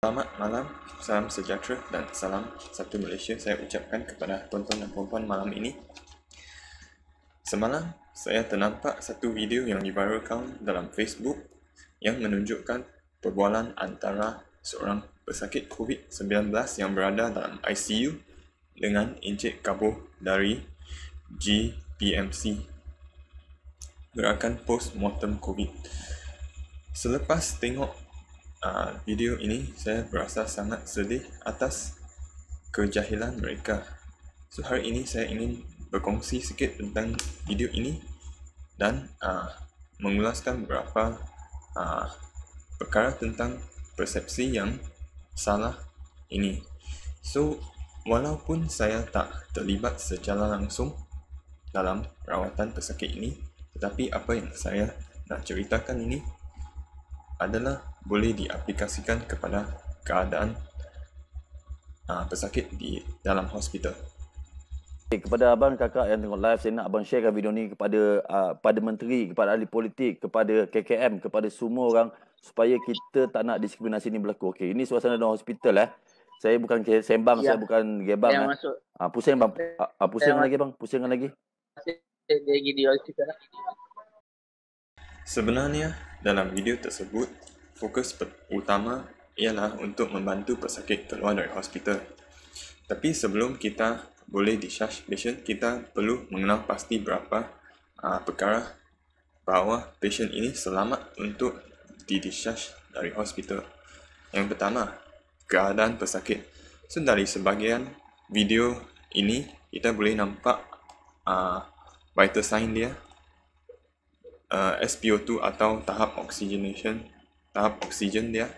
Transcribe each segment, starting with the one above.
Selamat malam, salam sejahtera dan salam satu Malaysia saya ucapkan kepada tuan-tuan dan puan-puan malam ini. Semalam, saya ternampak satu video yang diviralkan dalam Facebook yang menunjukkan perbualan antara seorang pesakit COVID-19 yang berada dalam ICU dengan Encik Kabur dari GPMC, Gerakan Post-Mortem COVID. Selepas tengok video ini, saya berasa sangat sedih atas kejahilan mereka. So, hari ini saya ingin berkongsi sikit tentang video ini dan mengulaskan beberapa perkara tentang persepsi yang salah ini. So, walaupun saya tak terlibat secara langsung dalam rawatan pesakit ini, tetapi apa yang saya nak ceritakan ini adalah boleh diaplikasikan kepada keadaan pesakit di dalam hospital. Kepada abang kakak yang tengok live, saya nak abang sharekan video ni kepada menteri, kepada ahli politik, kepada KKM, kepada semua orang supaya kita tak nak diskriminasi ni berlaku. Okey, ini suasana dalam hospital Saya bukan sembang, saya bukan gebang pusing bang. Pusingkan lagi bang, pusingkan lagi. Sebenarnya dalam video tersebut fokus utama ialah untuk membantu pesakit keluar dari hospital. Tapi sebelum kita boleh discharge patient, kita perlu mengenal pasti berapa perkara bahawa patient ini selamat untuk discharge dari hospital. Yang pertama, keadaan pesakit. So, dari sebahagian video ini kita boleh nampak vital sign dia, SpO2 atau tahap oxygen dia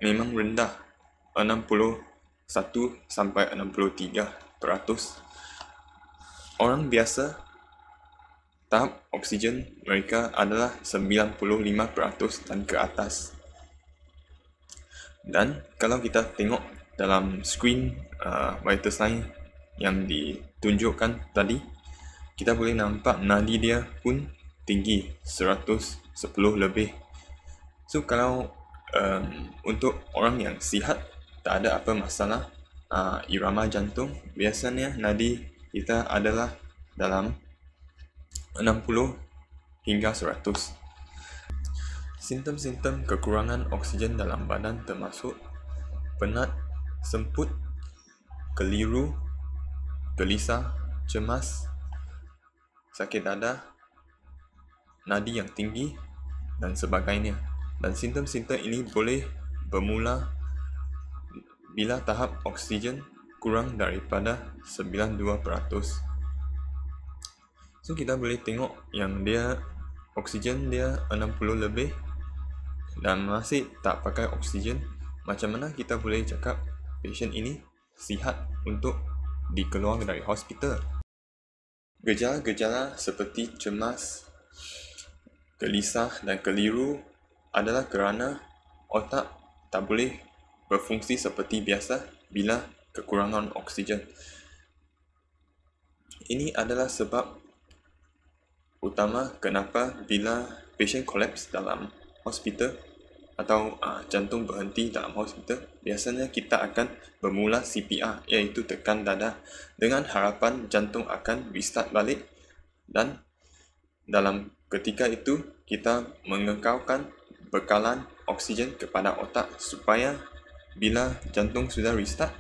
memang rendah, 61 sampai 63%. Orang biasa tahap oksigen mereka adalah 95% dan ke atas. Dan kalau kita tengok dalam skrin vital sign yang ditunjukkan tadi, kita boleh nampak nadi dia pun tinggi, 110 lebih. So, kalau untuk orang yang sihat, tak ada apa masalah irama jantung, biasanya nadi kita adalah dalam 60 hingga 100. Simptom-simptom kekurangan oksigen dalam badan termasuk penat, semput, keliru, gelisah, cemas, sakit dada, nadi yang tinggi dan sebagainya. Dan simptom-simptom ini boleh bermula bila tahap oksigen kurang daripada 92%. So, kita boleh tengok yang dia oksigen dia 60 lebih dan masih tak pakai oksigen. Macam mana kita boleh cakap patient ini sihat untuk dikeluar dari hospital? Gejala-gejala seperti cemas, gelisah dan keliru adalah kerana otak tak boleh berfungsi seperti biasa bila kekurangan oksigen. Ini adalah sebab utama kenapa bila patient collapse dalam hospital atau jantung berhenti dalam hospital, biasanya kita akan bermula CPR, iaitu tekan dada dengan harapan jantung akan restart balik, dan dalam ketika itu kita mengekalkan bekalan oksigen kepada otak supaya bila jantung sudah restart,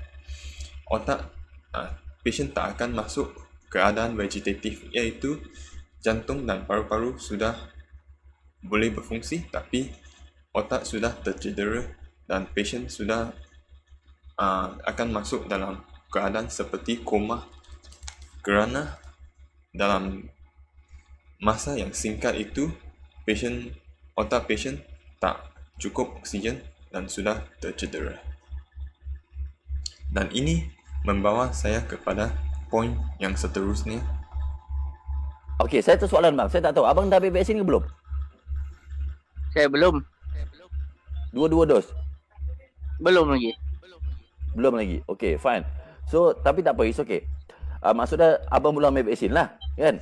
patient tak akan masuk keadaan vegetatif, iaitu jantung dan paru-paru sudah boleh berfungsi tapi otak sudah tercedera dan patient sudah akan masuk dalam keadaan seperti koma, kerana dalam masa yang singkat itu otak patient tak cukup oksigen dan sudah tercedera. Dan ini membawa saya kepada poin yang seterusnya. Okey, saya ada soalan bang. Saya tak tahu abang dah ambil vaksin ke belum? Saya belum. Dua-dua dos? Belum lagi. Belum lagi. Okey, fine. So, tapi tak apa, it's okay. Maksudnya abang belum ambil vaksin lah, kan?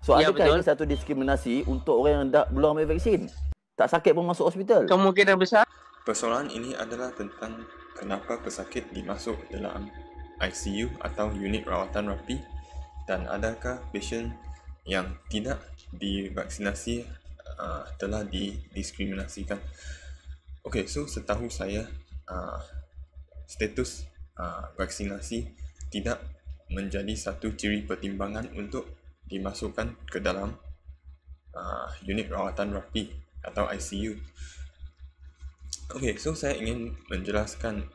So, Ya, adakah betul. ini satu diskriminasi untuk orang yang belum ambil vaksin? Tak sakit pun masuk hospital? Kemungkinan besar Persoalan ini adalah tentang kenapa pesakit dimasuk dalam ICU atau unit rawatan rapi dan adakah pasien yang tidak divaksinasi telah didiskriminasikan. Okey, so setahu saya status vaksinasi tidak menjadi satu ciri pertimbangan untuk dimasukkan ke dalam unit rawatan rapi atau ICU. Okey, so saya ingin menjelaskan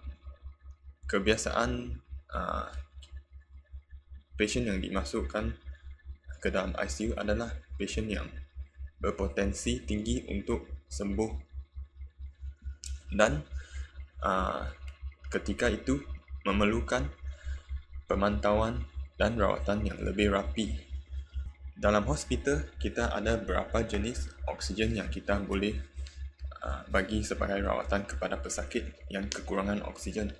kebiasaan pasien yang dimasukkan ke dalam ICU adalah pasien yang berpotensi tinggi untuk sembuh dan ketika itu memerlukan pemantauan dan rawatan yang lebih rapi. Dalam hospital, kita ada beberapa jenis oksigen yang kita boleh bagi sebagai rawatan kepada pesakit yang kekurangan oksigen.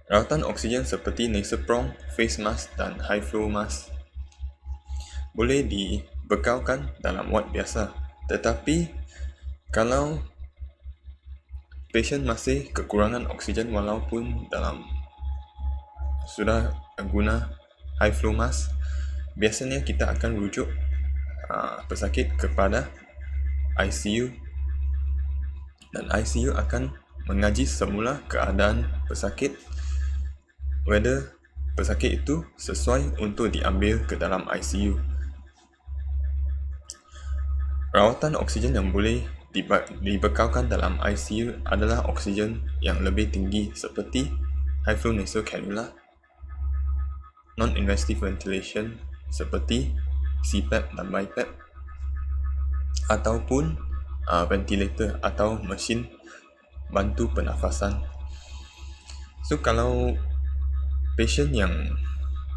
Rawatan oksigen seperti nasoprong, face mask dan high flow mask boleh dibekalkan dalam wad biasa. Tetapi kalau pasien masih kekurangan oksigen walaupun dalam sudah guna high flow mask, biasanya kita akan rujuk pesakit kepada ICU dan ICU akan mengaji semula keadaan pesakit, whether pesakit itu sesuai untuk diambil ke dalam ICU. Rawatan oksigen yang boleh dibekalkan dalam ICU adalah oksigen yang lebih tinggi seperti high flow nasal cannula, non-invasive ventilation seperti CPAP dan BiPAP, ataupun ventilator atau mesin bantu pernafasan. So kalau pasien yang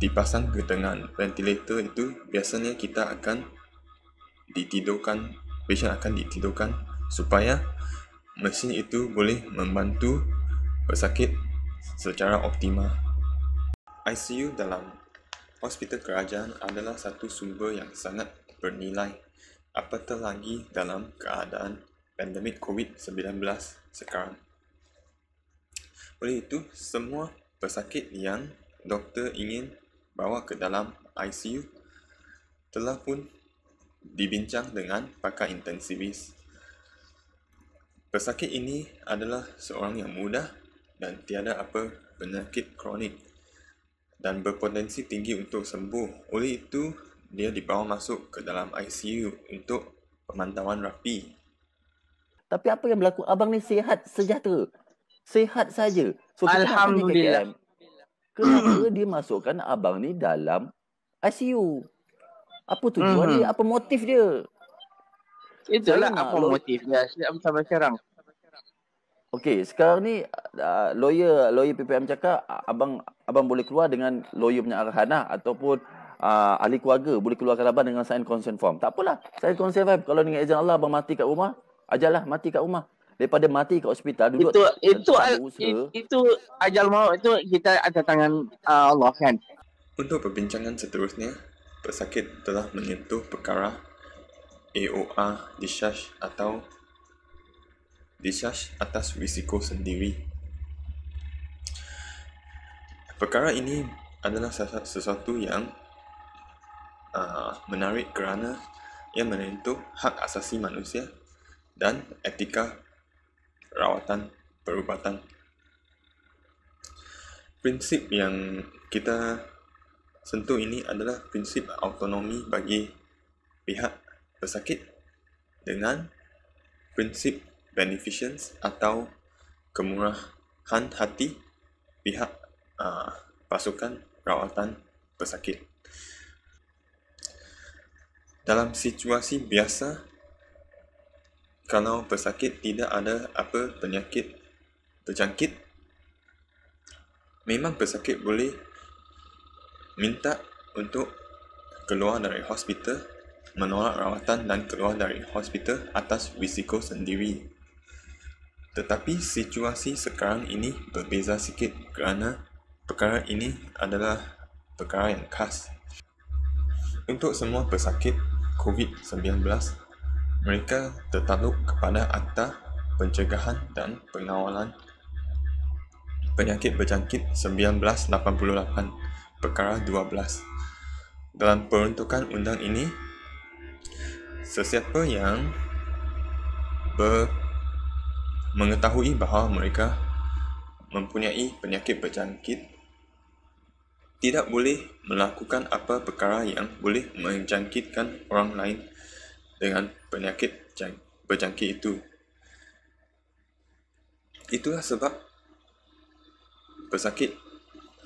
dipasang dengan ventilator itu, biasanya kita akan ditidurkan, pasien akan ditidurkan supaya mesin itu boleh membantu pesakit secara optimal. ICU dalam hospital kerajaan adalah satu sumber yang sangat bernilai, apatah lagi dalam keadaan pandemik COVID-19 sekarang. Oleh itu, semua pesakit yang doktor ingin bawa ke dalam ICU telah pun dibincang dengan pakar intensivis. Pesakit ini adalah seorang yang muda dan tiada apa penyakit kronik dan berpotensi tinggi untuk sembuh. Oleh itu, dia dibawa masuk ke dalam ICU untuk pemantauan rapi. Tapi apa yang berlaku? Abang ni sihat sejahtera. Sihat saja. So, kita nak tanya Alhamdulillah. KKM, kenapa dia masukkan abang ni dalam ICU? Apa tujuan dia? Apa motif dia? Itulah Saya nak apa motif dia sampai sekarang. Okey, sekarang ni lawyer PPM cakap abang boleh keluar dengan lawyer punya arahan lah, ataupun ahli keluarga boleh keluarkan abang dengan sign consent form. Tak apalah, sign consent form. Kalau dengan izin Allah abang mati kat rumah, ajalah mati kat rumah. Daripada mati kat hospital duduk Itu ajal maut itu kita ada tangan Allah kan. Untuk perbincangan seterusnya, pesakit telah menyentuh perkara AOR discharge atau discharge atas risiko sendiri. Perkara ini adalah sesuatu yang menarik kerana ia menyentuh hak asasi manusia dan etika rawatan perubatan. Prinsip yang kita sentuh ini adalah prinsip autonomi bagi pihak pesakit dengan prinsip beneficence atau kemurahan hati pihak pasukan rawatan pesakit. Dalam situasi biasa, kalau pesakit tidak ada apa penyakit terjangkit, memang pesakit boleh minta untuk keluar dari hospital, menolak rawatan dan keluar dari hospital atas risiko sendiri. Tetapi situasi sekarang ini berbeza sikit kerana perkara ini adalah perkara yang khas. Untuk semua pesakit COVID-19, mereka tertakluk kepada Akta Pencegahan dan Pengawalan Penyakit Berjangkit 1988, Perkara 12. Dalam peruntukan undang ini, sesiapa yang mengetahui bahawa mereka mempunyai penyakit berjangkit tidak boleh melakukan apa perkara yang boleh menjangkitkan orang lain dengan penyakit berjangkit itu. Itulah sebab pesakit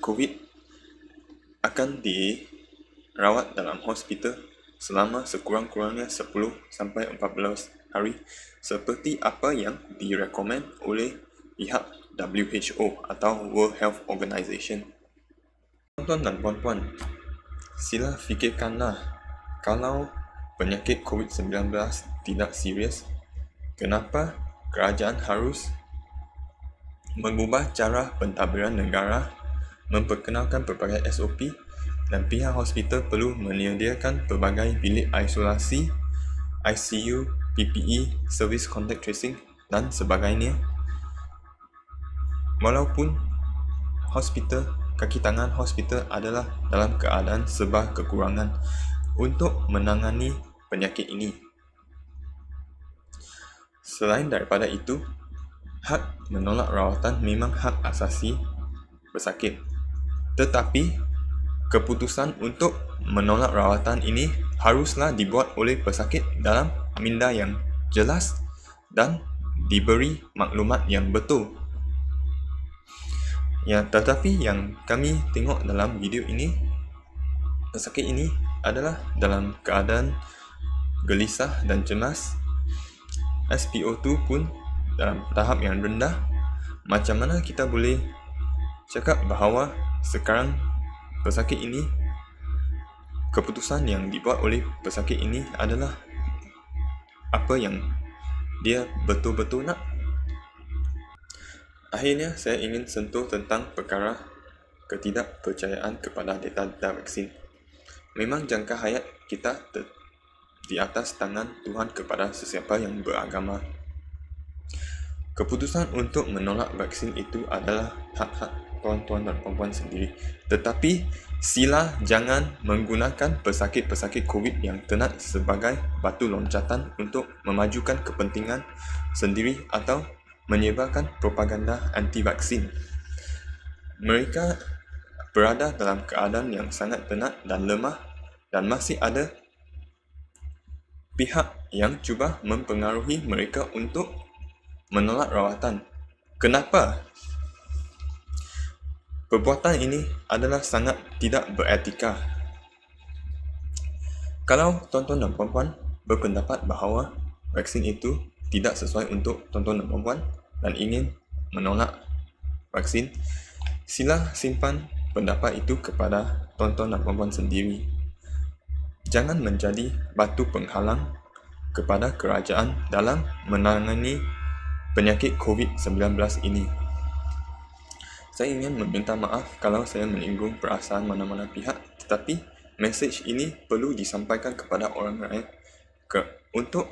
COVID akan dirawat dalam hospital selama sekurang-kurangnya 10 sampai 14 hari seperti apa yang direkomend oleh pihak WHO atau World Health Organization. Tuan-tuan dan puan-puan, sila fikirkanlah, kalau penyakit COVID-19 tidak serius, kenapa kerajaan harus mengubah cara pentadbiran negara, memperkenalkan pelbagai SOP dan pihak hospital perlu menyediakan pelbagai bilik isolasi, ICU, PPE, Service Contact Tracing dan sebagainya. Walaupun kaki tangan hospital adalah dalam keadaan serba kekurangan untuk menangani penyakit ini. Selain daripada itu, hak menolak rawatan memang hak asasi pesakit. Tetapi, keputusan untuk menolak rawatan ini haruslah dibuat oleh pesakit dalam minda yang jelas dan diberi maklumat yang betul. Ya, tetapi yang kami tengok dalam video ini, pesakit ini adalah dalam keadaan gelisah dan cemas. SpO2 pun dalam tahap yang rendah. Macam mana kita boleh cakap bahawa sekarang pesakit ini, keputusan yang dibuat oleh pesakit ini adalah apa yang dia betul-betul nak? Akhirnya, saya ingin sentuh tentang perkara ketidakpercayaan kepada data-data vaksin. Memang jangka hayat kita di atas tangan Tuhan kepada sesiapa yang beragama. Keputusan untuk menolak vaksin itu adalah hak-hak tuan-tuan dan puan-puan sendiri. Tetapi, sila jangan menggunakan pesakit-pesakit COVID yang tenat sebagai batu loncatan untuk memajukan kepentingan sendiri atau menyebarkan propaganda anti-vaksin. Mereka berada dalam keadaan yang sangat penat dan lemah dan masih ada pihak yang cuba mempengaruhi mereka untuk menolak rawatan. Kenapa? Perbuatan ini adalah sangat tidak beretika. Kalau tuan-tuan dan puan-puan berpendapat bahawa vaksin itu tidak sesuai untuk tuan-tuan dan puan-puan dan ingin menolak vaksin, sila simpan pendapat itu kepada tuan-tuan dan puan-puan sendiri. Jangan menjadi batu penghalang kepada kerajaan dalam menangani penyakit COVID-19 ini. Saya ingin meminta maaf kalau saya menyinggung perasaan mana-mana pihak, tetapi mesej ini perlu disampaikan kepada orang lain untuk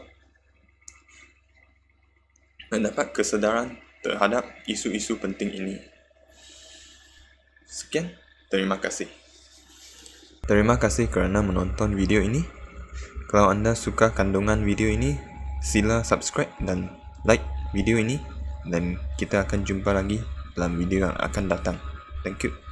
mendapat kesedaran terhadap isu-isu penting ini. Sekian, terima kasih. Terima kasih kerana menonton video ini. Kalau anda suka kandungan video ini, sila subscribe dan like video ini dan kita akan jumpa lagi dalam video yang akan datang. Thank you.